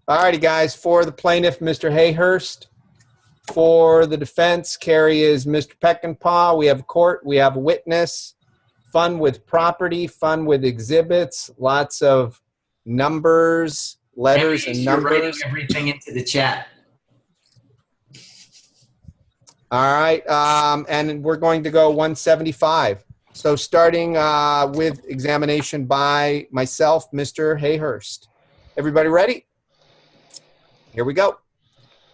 All righty, guys. For the plaintiff, Mr. Hayhurst. For the defense, Carrie is Mr. Peckinpah. We have a court. We have a witness. Fun with property. Fun with exhibits. Lots of numbers, letters, and numbers. You're writing everything into the chat. All right. And we're going to go 175. So starting with examination by myself, Mr. Hayhurst. Everybody ready? Here we go.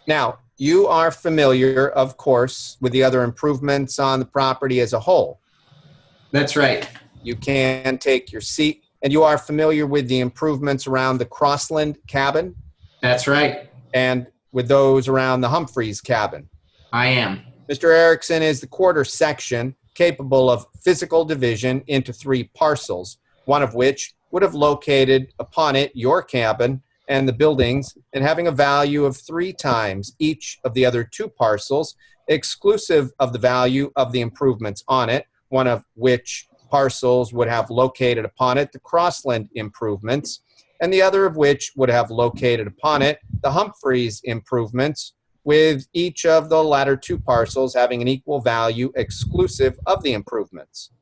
Now, you are familiar, of course, with the other improvements on the property as a whole. That's right. You can take your seat. And you are familiar with the improvements around the Crossland cabin? That's right. And with those around the Humphreys cabin? I am. Mr. Erickson is the quarter section capable of physical division into 3 parcels, one of which would have located upon it your cabin and the buildings, and having a value of 3 times each of the other 2 parcels, exclusive of the value of the improvements on it, one of which parcels would have located upon it the Crossland improvements, and the other of which would have located upon it the Humphreys improvements, with each of the latter 2 parcels having an equal value exclusive of the improvements.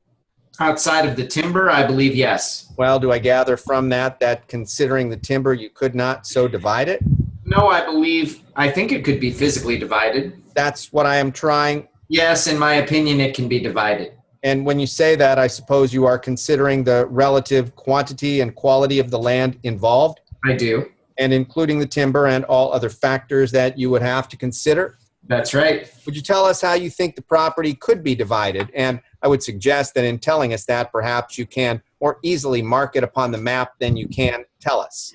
Outside of the timber, I believe yes. Well, do I gather from that considering the timber, you could not so divide it? No, I think it could be physically divided. That's what I am trying. Yes, in my opinion, it can be divided. And when you say that, I suppose you are considering the relative quantity and quality of the land involved? I do. And including the timber and all other factors that you would have to consider? That's right. Would you tell us how you think the property could be divided? And I would suggest that in telling us that, perhaps you can more easily mark it upon the map than you can tell us.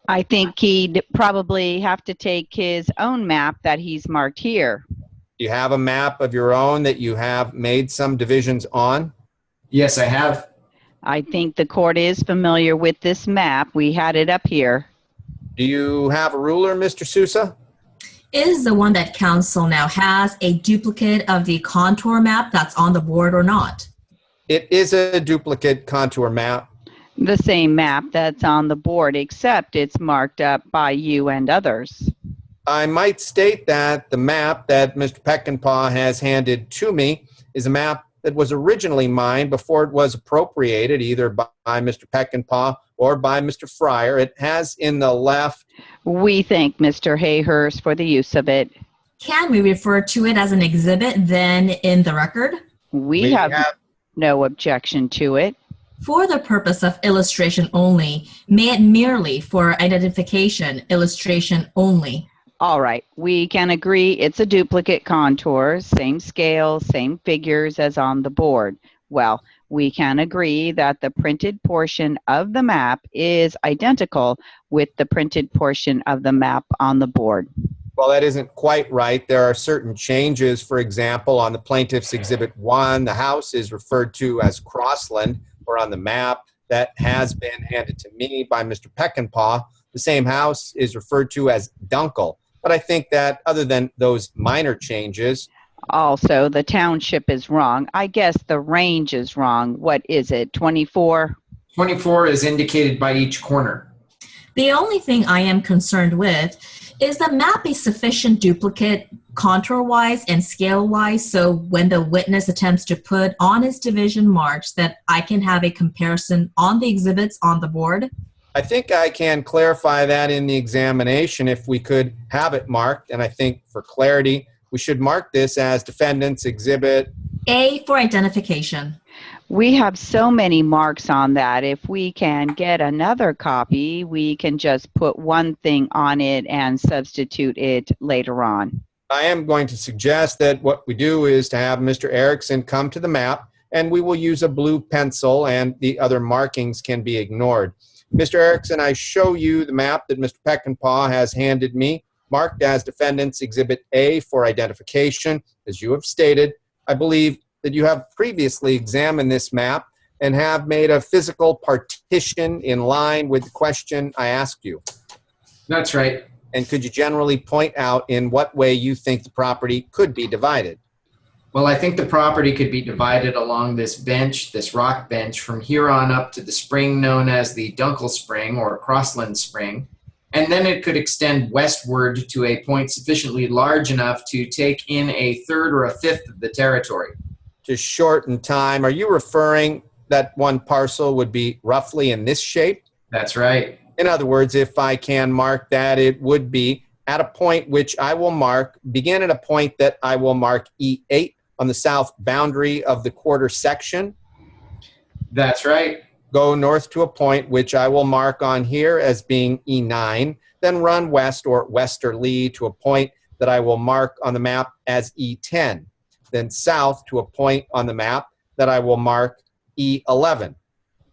I think he'd probably have to take his own map that he's marked here. Do you have a map of your own that you have made some divisions on? Yes, I have. I think the court is familiar with this map. We had it up here. Do you have a ruler, Mr. Sousa? Is the one that council now has a duplicate of the contour map that's on the board or not? It is a duplicate contour map. The same map that's on the board, except it's marked up by you and others. I might state that the map that Mr. Peckinpah has handed to me is a map that was originally mine before it was appropriated either by Mr. Peckinpah or by Mr. Fryer. It has in the left. We thank Mr. Hayhurst for the use of it. Can we refer to it as an exhibit then in the record? We have no objection to it. For the purpose of illustration only, may it merely for identification, illustration only. All right, we can agree it's a duplicate contour, same scale, same figures as on the board. Well, we can agree that the printed portion of the map is identical with the printed portion of the map on the board. Well, that isn't quite right. There are certain changes. For example, on the Plaintiff's Exhibit 1, the house is referred to as Crossland, or on the map that has been handed to me by Mr. Peckinpah, the same house is referred to as Dunkel. But I think that other than those minor changes. Also, the township is wrong. I guess the range is wrong. What is it, 24? 24 is indicated by each corner. The only thing I am concerned with is the map a sufficient duplicate contour-wise and scale-wise so when the witness attempts to put on his division marks that I can have a comparison on the exhibits on the board? I think I can clarify that in the examination if we could have it marked, and I think for clarity, we should mark this as Defendant's Exhibit A for identification. We have so many marks on that. If we can get another copy, we can just put one thing on it and substitute it later on. I am going to suggest that what we do is to have Mr. Erickson come to the map, and we will use a blue pencil, and the other markings can be ignored. Mr. Erickson, I show you the map that Mr. Peckinpah has handed me, marked as Defendant's Exhibit A for identification. As you have stated, I believe that you have previously examined this map and have made a physical partition in line with the question I asked you. That's right. And could you generally point out in what way you think the property could be divided? Well, I think the property could be divided along this bench, this rock bench, from here on up to the spring known as the Dunkel Spring or Crossland Spring. and then it could extend westward to a point sufficiently large enough to take in a third or a fifth of the territory. To shorten time, are you referring that one parcel would be roughly in this shape? That's right. In other words, if I can mark that, it would be at a point which I will mark, begin at a point that I will mark E8 on the south boundary of the quarter section. That's right. Go north to a point which I will mark on here as being E9, then run west or westerly to a point that I will mark on the map as E10, then south to a point on the map that I will mark E11,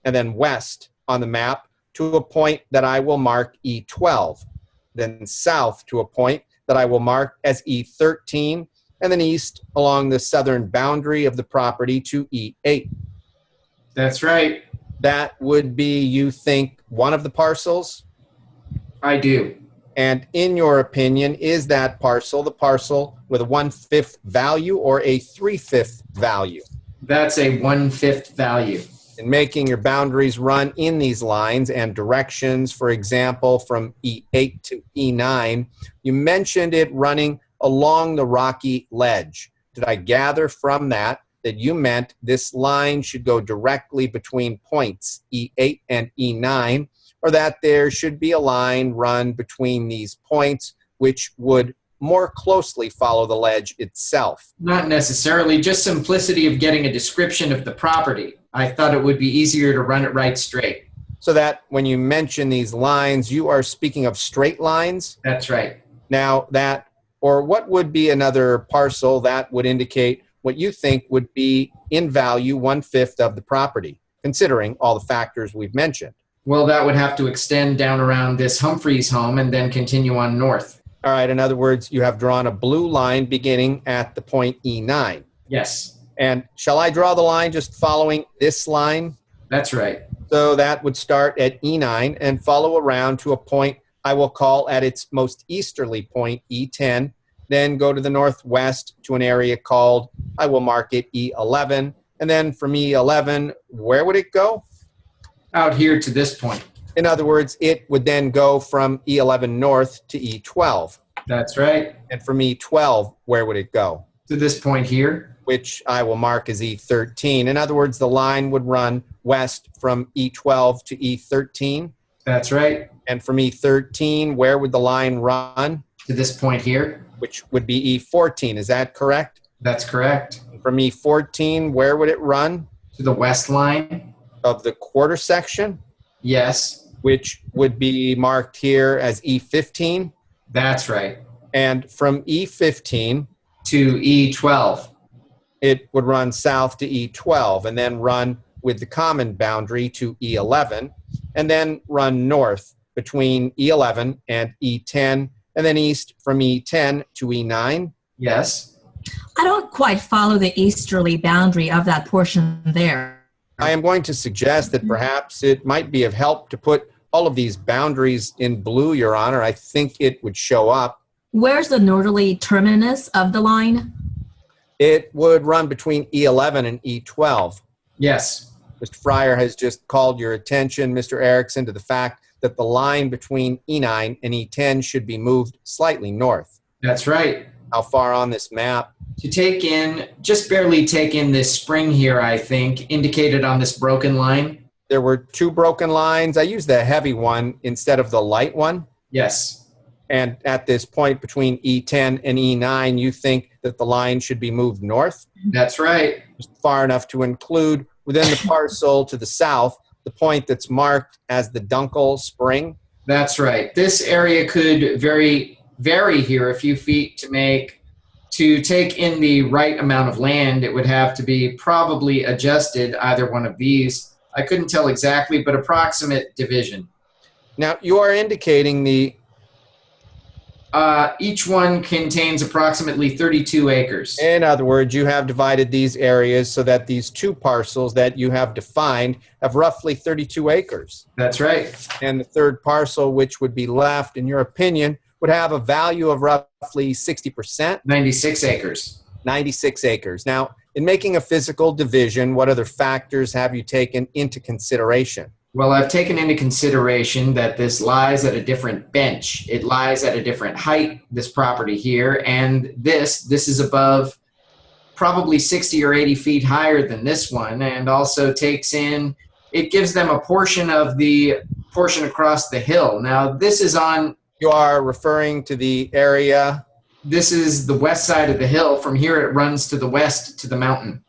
and then west on the map to a point that I will mark E12, then south to a point that I will mark as E13, and then east along the southern boundary of the property to E8. That's right. That would be, you think, one of the parcels? I do. And in your opinion, is that parcel the parcel with a 1/5 value or a 3/5 value? That's a 1/5 value. In making your boundaries run in these lines and directions, for example, from E8 to E9, you mentioned it running along the rocky ledge. Did I gather from that you meant this line should go directly between points E8 and E9, or that there should be a line run between these points which would more closely follow the ledge itself? Not necessarily, just simplicity of getting a description of the property. I thought it would be easier to run it right straight. So that when you mention these lines, you are speaking of straight lines? That's right. Now that, or what would be another parcel that would indicate what you think would be in value 1/5 of the property, considering all the factors we've mentioned? Well, that would have to extend down around this Humphreys home and then continue on north. All right, in other words, you have drawn a blue line beginning at the point E9. Yes. And shall I draw the line just following this line? That's right. So that would start at E9 and follow around to a point I will call at its most easterly point E10, then go to the northwest to an area called, I will mark it E11, and then from E11, where would it go? Out here to this point. In other words, it would then go from E11 north to E12. That's right. And from E12, where would it go? To this point here. Which I will mark as E13. In other words, the line would run west from E12 to E13. That's right. And from E13, where would the line run? To this point here. Which would be E14. Is that correct? That's correct. From E14, where would it run? To the west line. Of the quarter section? Yes. Which would be marked here as E15? That's right. And from E15 to E12. It would run south to E12 and then run with the common boundary to E11 and then run north between E11 and E10 and then east from E10 to E9? Yes. I don't quite follow the easterly boundary of that portion there. I am going to suggest that perhaps it might be of help to put all of these boundaries in blue, Your Honor. I think it would show up. Where's the northerly terminus of the line? It would run between E11 and E12. Yes. Mr. Fryer has just called your attention, Mr. Erickson, to the fact that the line between E9 and E10 should be moved slightly north. That's right. How far on this map? To take in, just barely take in this spring here, I think, indicated on this broken line. There were two broken lines. I used the heavy one instead of the light one. Yes. And at this point between E10 and E9, you think that the line should be moved north? That's right. Just far enough to include within the parcel to the south, the point that's marked as the Dunkel Spring? That's right. This area could vary here a few feet to take in the right amount of land. It would have to be probably adjusted, either one of these. I couldn't tell exactly, but approximate division. Now, you are indicating the... each one contains approximately 32 acres. In other words, you have divided these areas so that these two parcels that you have defined have roughly 32 acres. That's right. And the third parcel, which would be left, in your opinion, would have a value of roughly 60%? 96 acres. 96 acres. Now, in making a physical division, what other factors have you taken into consideration? Well, I've taken into consideration that this lies at a different bench. It lies at a different height, this property here, and this is above probably 60 or 80 feet higher than this one, and also takes in, it gives them a portion of the portion across the hill. Now, this is on, You are referring to the area. this is the west side of the hill. From here, it runs to the west to the mountain.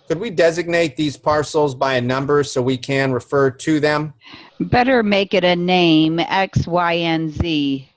Could we designate these parcels by a number so we can refer to them? Better make it a name, X, Y, and Z.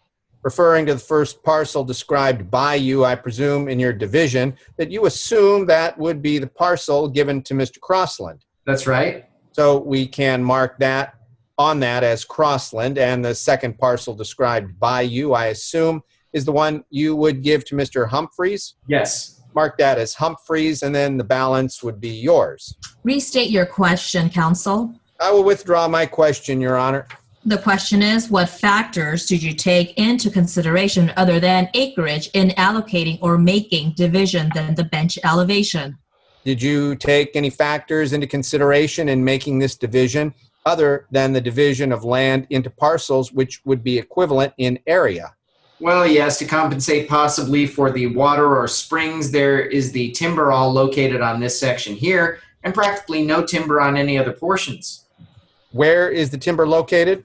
Referring to the first parcel described by you, I presume in your division, that you assume that would be the parcel given to Mr. Crossland. That's right. So we can mark that on that as Crossland, and the second parcel described by you, I assume, is the one you would give to Mr. Humphreys. Yes. Mark that as Humphreys, and then the balance would be yours. Restate your question, counsel. I will withdraw my question, Your Honor. The question is, what factors did you take into consideration other than acreage in allocating or making division than the bench elevation? Did you take any factors into consideration in making this division other than the division of land into parcels which would be equivalent in area? Well, yes, to compensate possibly for the water or springs, there is the timber all located on this section here, and practically no timber on any other portions. Where is the timber located?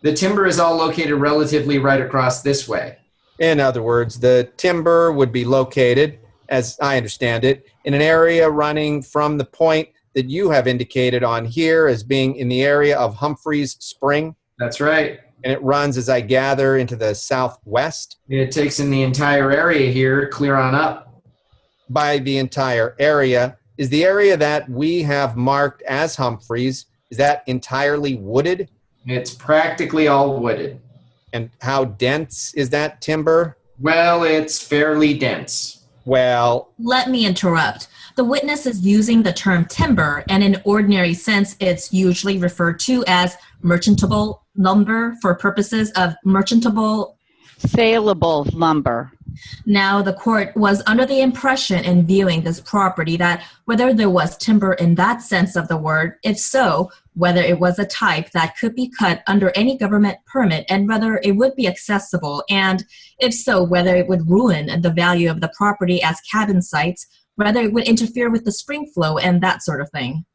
The timber is all located relatively right across this way. In other words, the timber would be located, as I understand it, in an area running from the point that you have indicated on here as being in the area of Humphreys Spring. That's right. And it runs, as I gather, into the southwest. It takes in the entire area here, clear on up. By the entire area, is the area that we have marked as Humphreys, is that entirely wooded? It's practically all wooded. And how dense is that timber? Well, it's fairly dense. Well, Let me interrupt. The witness is using the term timber, and in ordinary sense, it's usually referred to as merchantable lumber for purposes of merchantable. Saleable lumber. Now, the court was under the impression in viewing this property that whether there was timber in that sense of the word, if so, whether it was a type that could be cut under any government permit, and whether it would be accessible, and if so, whether it would ruin the value of the property as cabin sites, whether it would interfere with the spring flow and that sort of thing.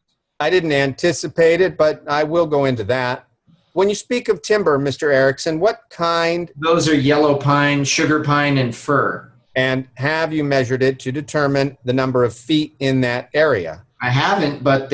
I didn't anticipate it, but I will go into that. When you speak of timber, Mr. Erickson, what kind, Those are yellow pine, sugar pine, and fir. and have you measured it to determine the number of feet in that area? I haven't, but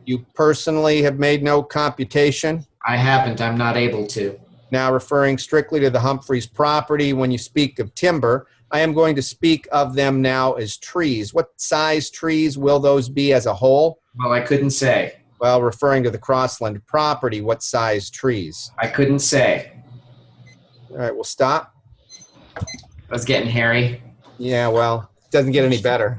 You personally have made no computation? I haven't. I'm not able to. Now, referring strictly to the Humphreys property, when you speak of timber, I am going to speak of them now as trees. What size trees will those be as a whole? Well, I couldn't say. Well, referring to the Crossland property, what size trees? I couldn't say. All right, we'll stop. I was getting hairy. Yeah, well, it doesn't get any better.